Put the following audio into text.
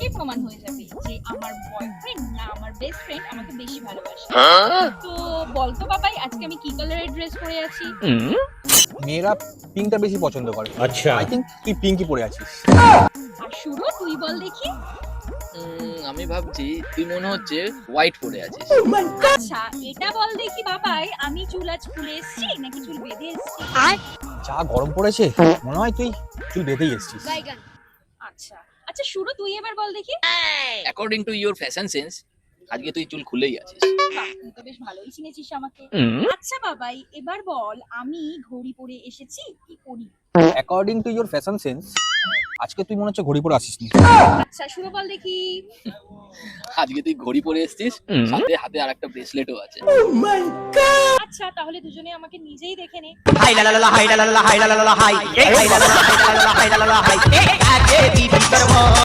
আজকে প্রমাণ হয়ে যাবে যে আমার বয়ফ্রেন্ড না আমার বেস্ট ফ্রেন্ড আমাকে বেশি ভালোবাসে। তো বলতো বাবাই আজকে আমি কি কালারের ড্রেস পরে আছি? মেয়েরা পিঙ্কটা বেশি পছন্দ করে। আচ্ছা আই থিঙ্ক তুই পিঙ্কই পরে আছিস। আর শুরু তুই বল দেখি। আমি ভাবছি তুই মনে হচ্ছে হোয়াইট পরে আছিস। আচ্ছা এটা বল দেখি বাবাই, আমি চুল আজ খুলে এসেছি নাকি চুল বেঁধে এসেছি? যা গরম পড়েছে মনে হয় তুই চুল বেঁধেই এসছিস। আচ্ছা আচ্ছা শুরু তুই এবার বল দেখি। According to your fashion sense আজকে তুই চুল খুলেই আছিস। বাহ, তুই তো বেশ ভালোই চিনেছিস আমাকে। আচ্ছা বাবাই এবার বল আমি ঘড়ি পরে এসেছি কি পরি? According to your fashion sense আজকে তুই মনে হচ্ছে ঘড়ি পরে আসিসনি। আচ্ছা শুরু বল দেখি। আজকে তুই ঘড়ি পরে এসেছিস, সাথে হাতে আরেকটা ব্রেসলেটও আছে। আচ্ছা তাহলে দুজনে আমাকে নিজেই দেখে নে। Hi la la la hi la la la hi la la la hi. Hey, hi la la la hi la la la hi la la la hi. Hey, aage didi karwa.